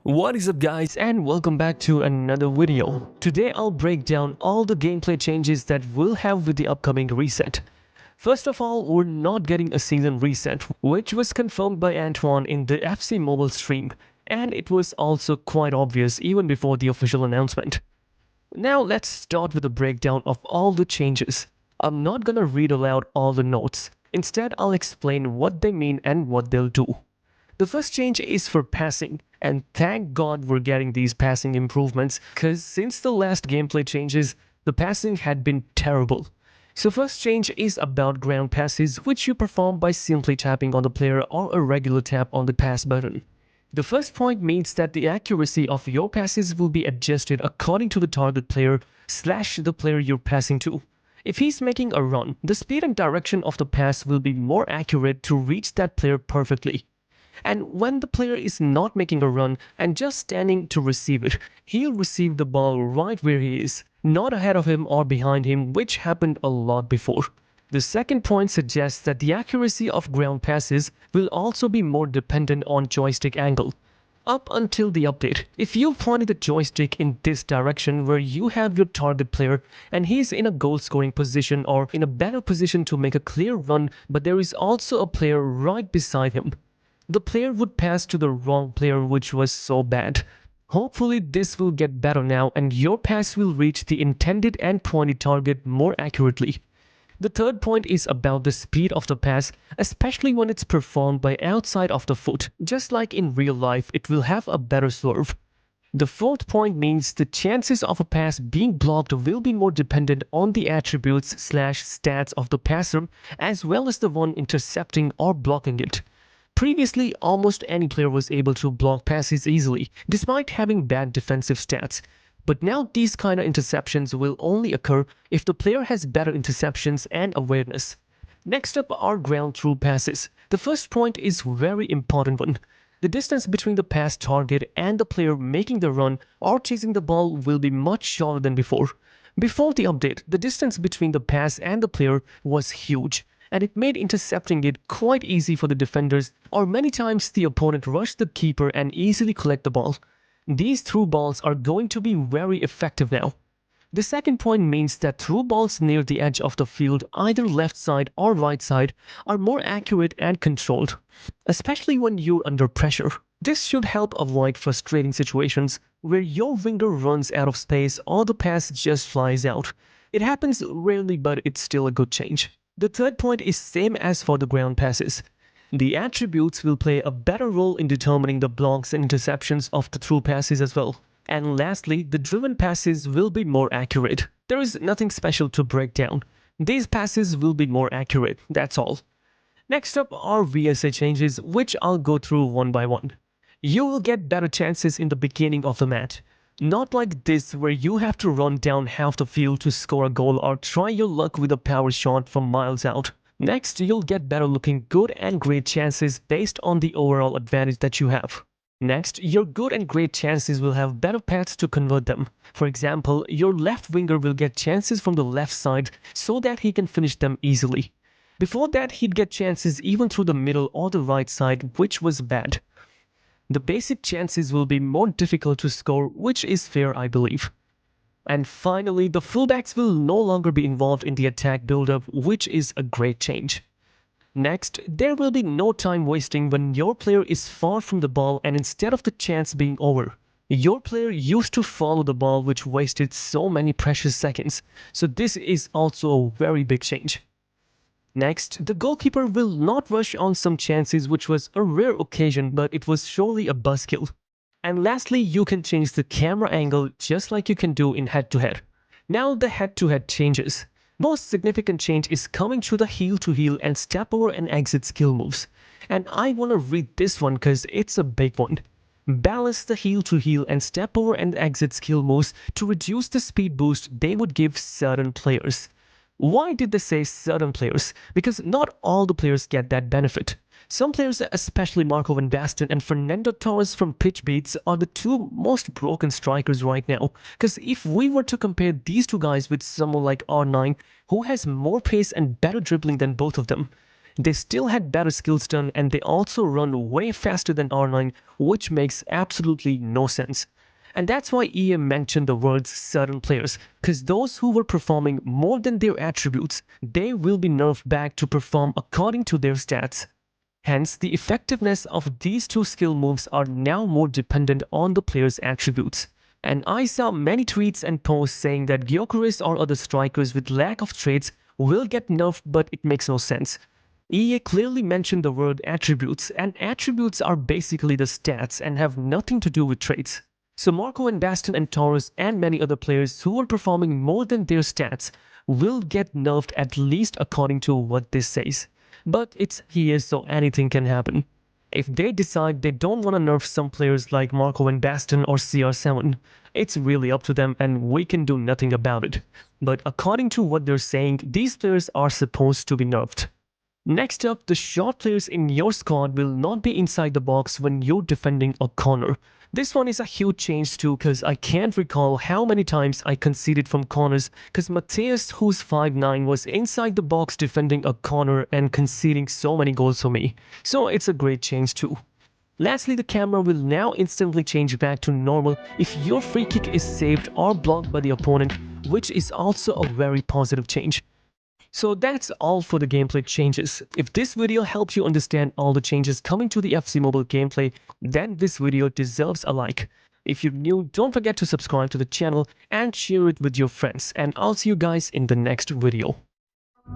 What is up guys, and welcome back to another video. Today I'll break down all the gameplay changes that we'll have with the upcoming reset. First of all, we're not getting a season reset, which was confirmed by Antoine in the FC Mobile stream, and it was also quite obvious even before the official announcement. Now let's start with a breakdown of all the changes. I'm not gonna read aloud all the notes. Instead, I'll explain what they mean and what they'll do. The first change is for passing, and thank God we're getting these passing improvements, cause since the last gameplay changes, the passing had been terrible. So first change is about ground passes, which you perform by simply tapping on the player or a regular tap on the pass button. The first point means that the accuracy of your passes will be adjusted according to the target player / the player you're passing to. If he's making a run, the speed and direction of the pass will be more accurate to reach that player perfectly. And when the player is not making a run and just standing to receive it, he'll receive the ball right where he is, not ahead of him or behind him, which happened a lot before. The second point suggests that the accuracy of ground passes will also be more dependent on joystick angle. Up until the update, if you pointed the joystick in this direction where you have your target player and he's in a goal scoring position or in a better position to make a clear run, but there is also a player right beside him, the player would pass to the wrong player, which was so bad. Hopefully this will get better now and your pass will reach the intended and pointed target more accurately. The third point is about the speed of the pass, especially when it's performed by outside of the foot. Just like in real life, it will have a better swerve. The fourth point means the chances of a pass being blocked will be more dependent on the attributes / stats of the passer as well as the one intercepting or blocking it. Previously, almost any player was able to block passes easily, despite having bad defensive stats. But now these kind of interceptions will only occur if the player has better interceptions and awareness. Next up are ground through passes. The first point is very important one. The distance between the pass target and the player making the run or chasing the ball will be much shorter than before. Before the update, the distance between the pass and the player was huge, and it made intercepting it quite easy for the defenders, or many times the opponent rushed the keeper and easily collect the ball. These through balls are going to be very effective now. The second point means that through balls near the edge of the field, either left side or right side, are more accurate and controlled, especially when you're under pressure. This should help avoid frustrating situations where your winger runs out of space or the pass just flies out. It happens rarely, but it's still a good change. The third point is same as for the ground passes. The attributes will play a better role in determining the blocks and interceptions of the through passes as well. And lastly, the driven passes will be more accurate. There is nothing special to break down. These passes will be more accurate, that's all. Next up are VsA changes, which I'll go through one by one. You will get better chances in the beginning of the match. Not like this where you have to run down half the field to score a goal or try your luck with a power shot from miles out. Next, you'll get better looking good and great chances based on the overall advantage that you have. Next, your good and great chances will have better paths to convert them. For example, your left winger will get chances from the left side so that he can finish them easily. Before that, he'd get chances even through the middle or the right side, which was bad. The basic chances will be more difficult to score, which is fair, I believe. And finally, the fullbacks will no longer be involved in the attack build-up, which is a great change. Next, there will be no time wasting when your player is far from the ball and instead of the chance being over. Your player used to follow the ball, which wasted so many precious seconds, so this is also a very big change. Next, the goalkeeper will not rush on some chances, which was a rare occasion, but it was surely a buzzkill. And lastly, you can change the camera angle just like you can do in head-to-head. Now the head-to-head changes. Most significant change is coming through the heel-to-heel and step over and exit skill moves. And I want to read this one because it's a big one. Balance the heel-to-heel and step over and exit skill moves to reduce the speed boost they would give certain players. Why did they say certain players? Because not all the players get that benefit. Some players, especially Marco van Basten and Fernando Torres from Pitch Beats, are the two most broken strikers right now. Because if we were to compare these two guys with someone like R9, who has more pace and better dribbling than both of them, They still had better skill stun and they also run way faster than R9, which makes absolutely no sense. And that's why EA mentioned the words certain players, cause those who were performing more than their attributes, they will be nerfed back to perform according to their stats. Hence, the effectiveness of these two skill moves are now more dependent on the player's attributes. And I saw many tweets and posts saying that Gyökeres or other strikers with lack of traits will get nerfed, but it makes no sense. EA clearly mentioned the word attributes, and attributes are basically the stats and have nothing to do with traits. So Marco and Basten and Taurus and many other players who are performing more than their stats will get nerfed, at least according to what this says. But it's here, so anything can happen. If they decide they don't want to nerf some players like Marco and Basten or CR7, it's really up to them and we can do nothing about it. But according to what they're saying, these players are supposed to be nerfed. Next up, the short players in your squad will not be inside the box when you're defending a corner. This one is a huge change too, cause I can't recall how many times I conceded from corners, cause Mateus, who's 5'9", was inside the box defending a corner and conceding so many goals for me. So it's a great change too. Lastly, the camera will now instantly change back to normal if your free kick is saved or blocked by the opponent, which is also a very positive change. So that's all for the gameplay changes. If this video helps you understand all the changes coming to the FC Mobile gameplay, then this video deserves a like. If you're new, don't forget to subscribe to the channel and share it with your friends, and I'll see you guys in the next video.